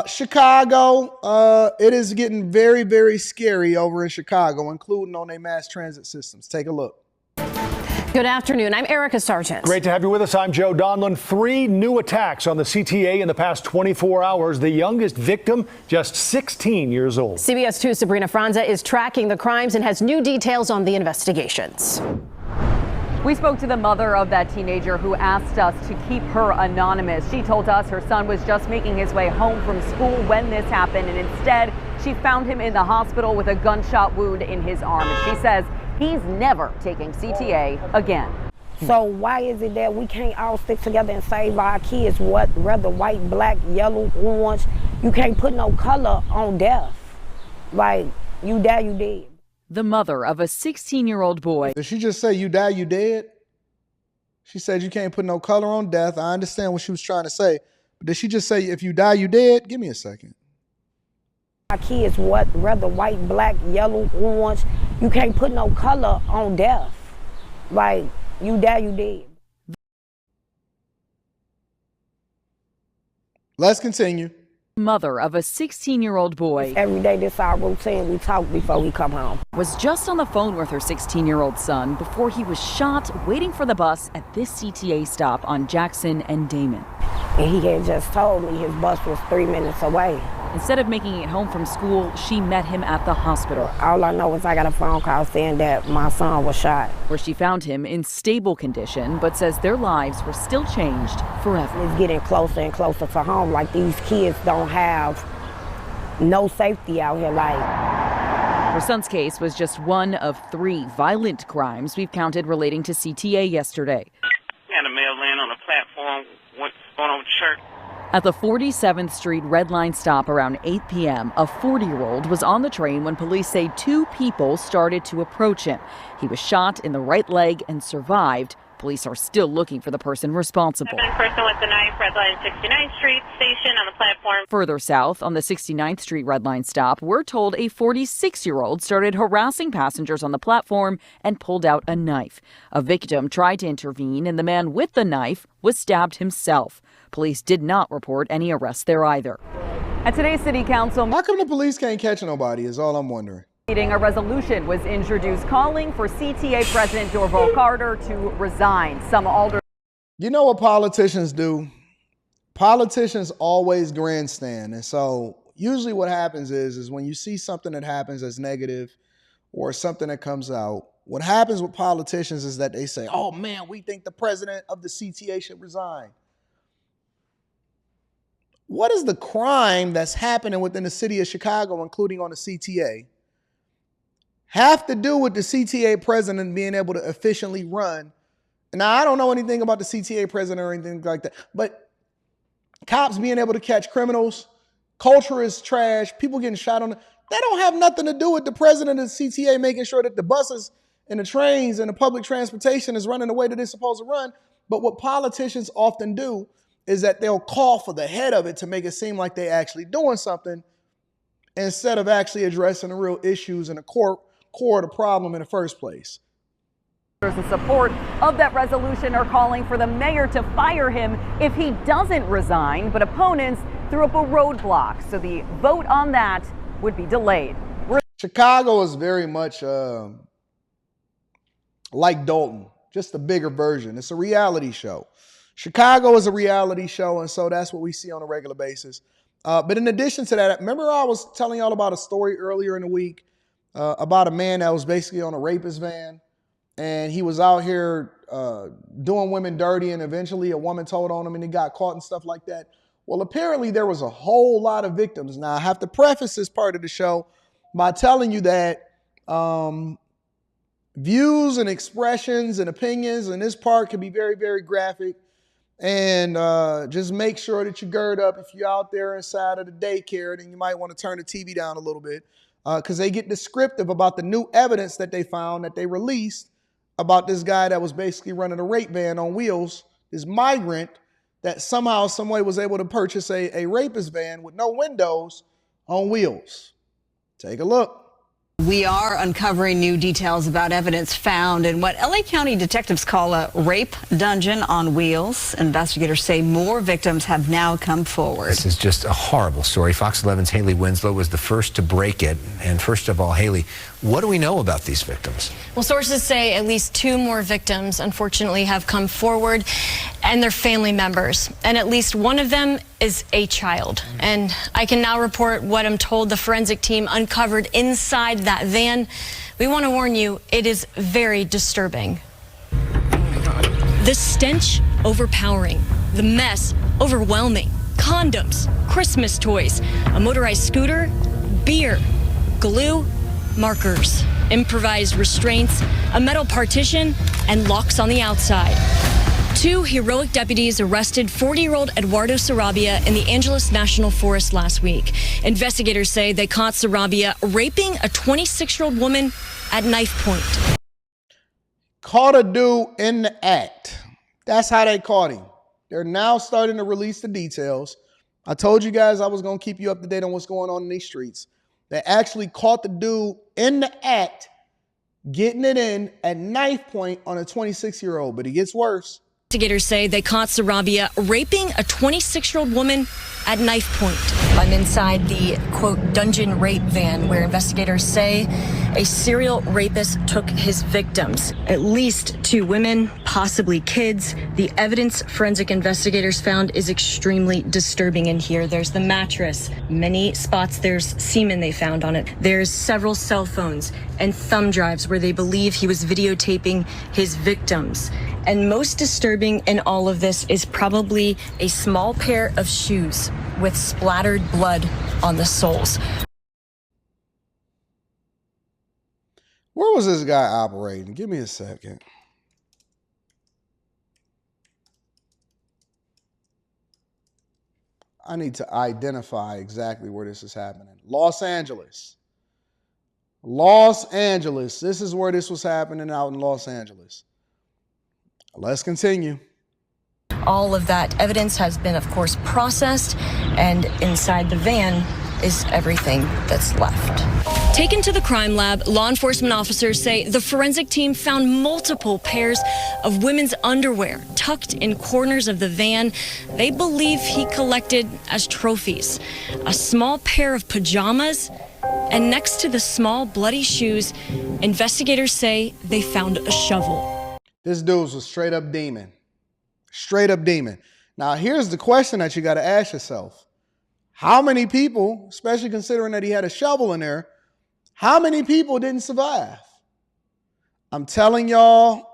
Chicago, it is getting very, very scary over in Chicago, including on their mass transit systems. Take a look. Good afternoon. I'm Erica Sargent. Great to have you with us. I'm Joe Donlin. 3 new attacks on the CTA in the past 24 hours. The youngest victim, just 16 years old. CBS 2's Sabrina Franza is tracking the crimes and has new details on the investigations. We spoke to the mother of that teenager who asked us to keep her anonymous. She told us her son was just making his way home from school when this happened, and instead she found him in the hospital with a gunshot wound in his arm. And she says he's never taking CTA again. So why is it that we can't all stick together and save our kids? Whether white, black, yellow, orange, you can't put no color on death. Like, you die, you dead. The mother of a 16-year-old boy. Did she just say you die, you dead? She said you can't put no color on death. I understand what she was trying to say. But did she just say if you die, you dead? Give me a second. Our kids, whether white, black, yellow, orange, you can't put no color on death. Like, you die, you dead. Let's continue. Mother of a 16-year-old boy. Every day, this our routine. We talk before we come home. Was just on the phone with her 16-year-old son before he was shot waiting for the bus at this CTA stop on Jackson and Damon. And he had just told me his bus was 3 minutes away. Instead of making it home from school, she met him at the hospital. All I know is I got a phone call saying that my son was shot. Where she found him in stable condition, but says their lives were still changed forever. It's getting closer and closer to home. Like, these kids don't have no safety out here. Like, her son's case was just one of 3 violent crimes we've counted relating to CTA yesterday. Had a male laying on the platform, what's going on with church. At the 47th Street Red Line stop around 8 p.m., a 40-year-old was on the train when police say 2 people started to approach him. He was shot in the right leg and survived. Police are still looking for the person responsible. Person with the knife, Red Line 69th Street station on the platform. Further south on the 69th Street Red Line stop, we're told a 46-year-old started harassing passengers on the platform and pulled out a knife. A victim tried to intervene, and the man with the knife was stabbed himself. Police did not report any arrests there either. At today's city council, How come the police can't catch nobody is all I'm wondering. a resolution was introduced calling for CTA President Dorval Carter to resign. Some alders. You know what politicians do? Politicians always grandstand. And so usually what happens is when you see something that happens that's negative or something that comes out, what happens with politicians is that they say, oh man, we think the president of the CTA should resign. What is the crime that's happening within the city of Chicago, including on the CTA, have to do with the CTA president being able to efficiently run? Now, I don't know anything about the CTA president or anything like that, but cops being able to catch criminals, culture is trash, people getting shot on, that don't have nothing to do with the president of the CTA making sure that the buses and the trains and the public transportation is running the way that it's supposed to run. But what politicians often do is that they'll call for the head of it to make it seem like they're actually doing something instead of actually addressing the real issues and the core of the problem in the first place. In support of that resolution are calling for the mayor to fire him if he doesn't resign, but opponents threw up a roadblock, so the vote on that would be delayed. Chicago is very much like Dalton, just a bigger version. It's a reality show. Chicago is a reality show, and so that's what we see on a regular basis. But in addition to that, remember I was telling y'all about a story earlier in the week about a man that was basically on a rapist van, and he was out here doing women dirty, and eventually a woman told on him and he got caught and stuff like that. Well, apparently there was a whole lot of victims. Now, I have to preface this part of the show by telling you that views and expressions and opinions in this part can be very, very graphic. And just make sure that you gird up if you're out there inside of the daycare, then you might want to turn the TV down a little bit because they get descriptive about the new evidence that they found that they released about this guy that was basically running a rape van on wheels, this migrant that somehow, some way was able to purchase a rapist van with no windows on wheels. Take a look. We are uncovering new details about evidence found in what LA County detectives call a rape dungeon on wheels. Investigators say more victims have now come forward. This is just a horrible story. Fox 11's Haley Winslow was the first to break it. And first of all, Haley, what do we know about these victims? Well, sources say at least 2 more victims, unfortunately, have come forward, and their family members. And at least one of them is a child. And I can now report what I'm told the forensic team uncovered inside that van. We want to warn you, it is very disturbing. The stench, overpowering. The mess, overwhelming. Condoms, Christmas toys, a motorized scooter, beer, glue, markers, improvised restraints, a metal partition, and locks on the outside. 2 heroic deputies arrested 40-year-old Eduardo Sarabia in the Angeles National Forest last week. Investigators say they caught Sarabia raping a 26-year-old woman at knife point. Caught a dude in the act. That's how they caught him. They're now starting to release the details. I told you guys I was going to keep you up to date on what's going on in these streets. They actually caught the dude in the act, getting it in at knife point on a 26-year-old, but it gets worse. Investigators say they caught Sarabia raping a 26-year-old woman at knife point. I'm inside the, quote, dungeon rape van where investigators say a serial rapist took his victims. At least 2 women, possibly kids. The evidence forensic investigators found is extremely disturbing in here. There's the mattress, many spots there's semen they found on it. There's several cell phones and thumb drives where they believe he was videotaping his victims. And most disturbing in all of this is probably a small pair of shoes with splattered blood on the soles. Where was this guy operating? Give me a second. I need to identify exactly where this is happening. Los Angeles. Los Angeles. This is where this was happening, out in Los Angeles. Let's continue. All of that evidence has been, of course, processed, and inside the van is everything that's left. Taken to the crime lab, law enforcement officers say the forensic team found multiple pairs of women's underwear tucked in corners of the van they believe he collected as trophies. A small pair of pajamas, and next to the small bloody shoes, investigators say they found a shovel. This dude was a straight up demon. Straight up demon. Now, here's the question that you got to ask yourself. How many people, especially considering that he had a shovel in there, how many people didn't survive? I'm telling y'all,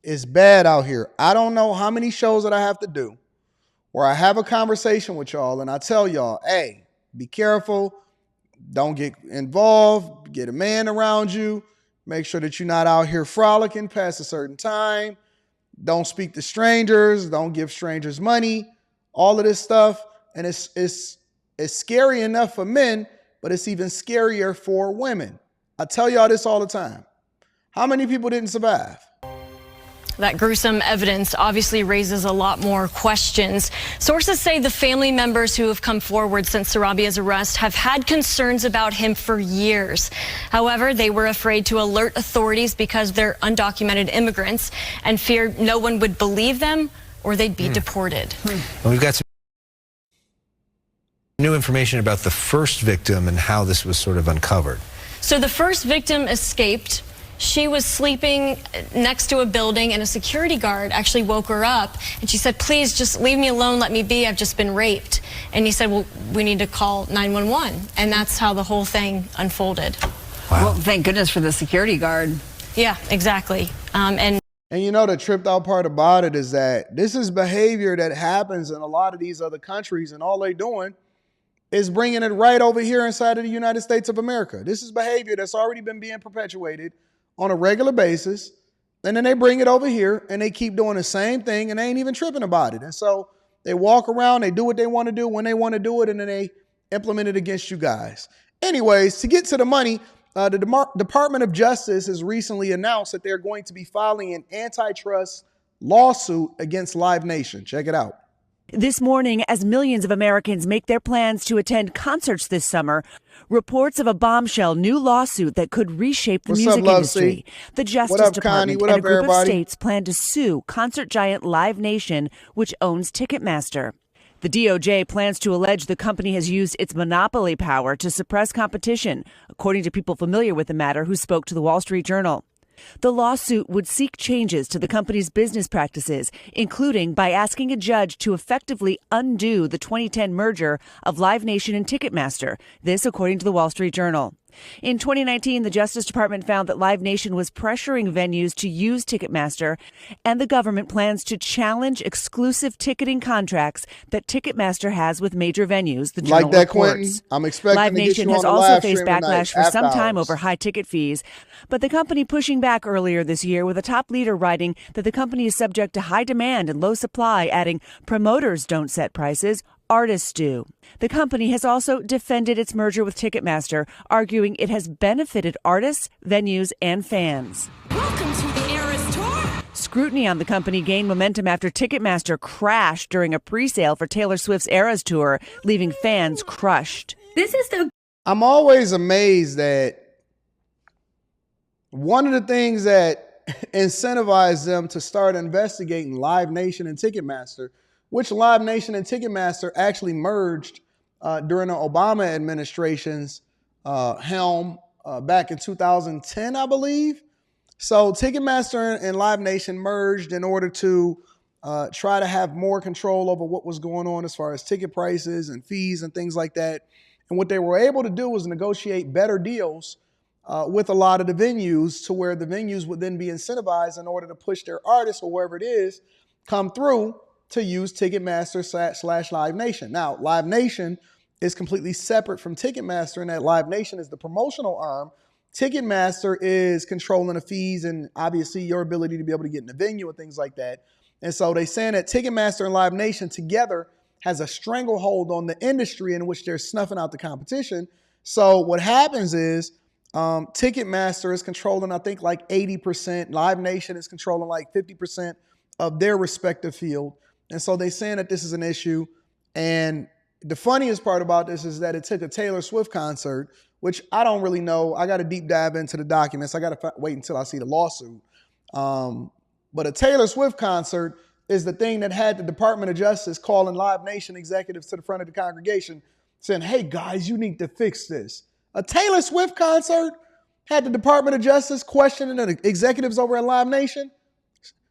it's bad out here. I don't know how many shows that I have to do where I have a conversation with y'all and I tell y'all, hey, be careful. Don't get involved. Get a man around you. Make sure that you're not out here frolicking past a certain time. Don't speak to strangers. Don't give strangers money. All of this stuff. And it's scary enough for men, but it's even scarier for women. I tell y'all this all the time. How many people didn't survive? That gruesome evidence obviously raises a lot more questions. Sources say the family members who have come forward since Sarabia's arrest have had concerns about him for years. However, they were afraid to alert authorities because they're undocumented immigrants and feared no one would believe them or they'd be deported. And we've got some new information about the first victim and how this was sort of uncovered. So the first victim escaped. She was sleeping next to a building and a security guard actually woke her up and she said, please just leave me alone, let me be, I've just been raped. And he said, well, we need to call 911. And that's how the whole thing unfolded. Wow. Well, thank goodness for the security guard. Yeah, exactly. And you know, the tripped out part about it is that this is behavior that happens in a lot of these other countries, and all they're doing is bringing it right over here inside of the United States of America. This is behavior that's already been being perpetuated on a regular basis, and then they bring it over here and they keep doing the same thing and they ain't even tripping about it. And so they walk around, they do what they want to do when they want to do it, and then they implement it against you guys. Anyways, to get to the money, the Department of Justice has recently announced that they're going to be filing an antitrust lawsuit against Live Nation. Check it out. This morning, as millions of Americans make their plans to attend concerts this summer, reports of a bombshell new lawsuit that could reshape the music industry. The Justice Department and a group of states plan to sue concert giant Live Nation, which owns Ticketmaster. The DOJ plans to allege the company has used its monopoly power to suppress competition, according to people familiar with the matter who spoke to the Wall Street Journal. The lawsuit would seek changes to the company's business practices, including by asking a judge to effectively undo the 2010 merger of Live Nation and Ticketmaster. This, according to the Wall Street Journal. In 2019, the Justice Department found that Live Nation was pressuring venues to use Ticketmaster, and the government plans to challenge exclusive ticketing contracts that Ticketmaster has with major venues, the Journal like that, reports. Quentin. I'm expecting Live to get Nation you has on the also live faced stream backlash tonight, for some after time hours. over high ticket fees, but the company pushing back earlier this year with a top leader writing that the company is subject to high demand and low supply, adding, "Promoters don't set prices, artists do." The company has also defended its merger with Ticketmaster, arguing it has benefited artists, venues, and fans. Welcome to the Eras Tour. Scrutiny on the company gained momentum after Ticketmaster crashed during a pre-sale for Taylor Swift's Eras Tour, leaving fans crushed. I'm always amazed that one of the things that incentivized them to start investigating Live Nation and Ticketmaster, which Live Nation and Ticketmaster actually merged during the Obama administration's helm back in 2010, I believe. So Ticketmaster and Live Nation merged in order to try to have more control over what was going on as far as ticket prices and fees and things like that. And what they were able to do was negotiate better deals with a lot of the venues, to where the venues would then be incentivized in order to push their artists or whoever it is come through to use Ticketmaster / Live Nation. Now, Live Nation is completely separate from Ticketmaster in that Live Nation is the promotional arm. Ticketmaster is controlling the fees and obviously your ability to be able to get in the venue and things like that. And so they're saying that Ticketmaster and Live Nation together has a stranglehold on the industry in which they're snuffing out the competition. So what happens is Ticketmaster is controlling, I think, like 80%. Live Nation is controlling like 50% of their respective field. And so they're saying that this is an issue. And the funniest part about this is that it took a Taylor Swift concert, which I don't really know. I got to deep dive into the documents. I got to wait until I see the lawsuit. But a Taylor Swift concert is the thing that had the Department of Justice calling Live Nation executives to the front of the congregation saying, "Hey guys, you need to fix this." A Taylor Swift concert had the Department of Justice questioning the executives over at Live Nation.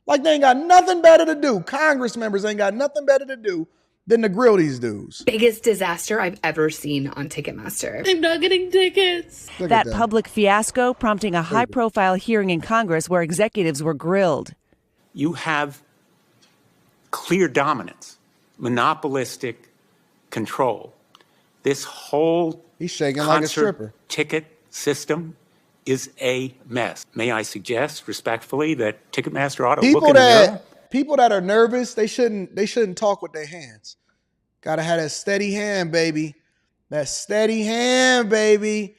Like they ain't got nothing better to do. Congress members ain't got nothing better to do than to grill these dudes. Biggest disaster I've ever seen on Ticketmaster. I'm not getting tickets. That public fiasco prompting a high-profile hearing in Congress where executives were grilled. You have clear dominance, monopolistic control. This whole He's shaking like a stripper. Ticket system is a mess. May I suggest respectfully that Ticketmaster ought to look in the mirror? People that are nervous, they shouldn't talk with their hands. Gotta have that steady hand, baby. That steady hand, baby.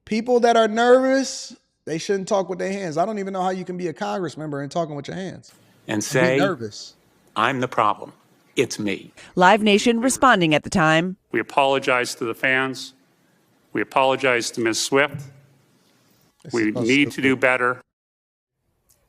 People that are nervous, they shouldn't talk with their hands. I don't even know how you can be a Congress member and talking with your hands. And say, be nervous. I'm the problem. It's me. Live Nation responding at the time. We apologize to the fans. We apologize to Ms. Swift. We need to do better.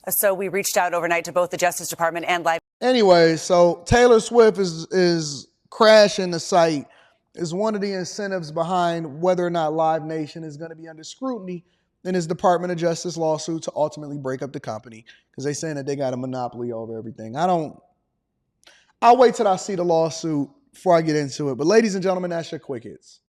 So we reached out overnight to both the Justice Department and Live. Anyway, so Taylor Swift is crashing the site is one of the incentives behind whether or not Live Nation is going to be under scrutiny in his Department of Justice lawsuit to ultimately break up the company, because they're saying that they got a monopoly over everything. I'll wait till I see the lawsuit before I get into it. But ladies and gentlemen, that's your quick hits.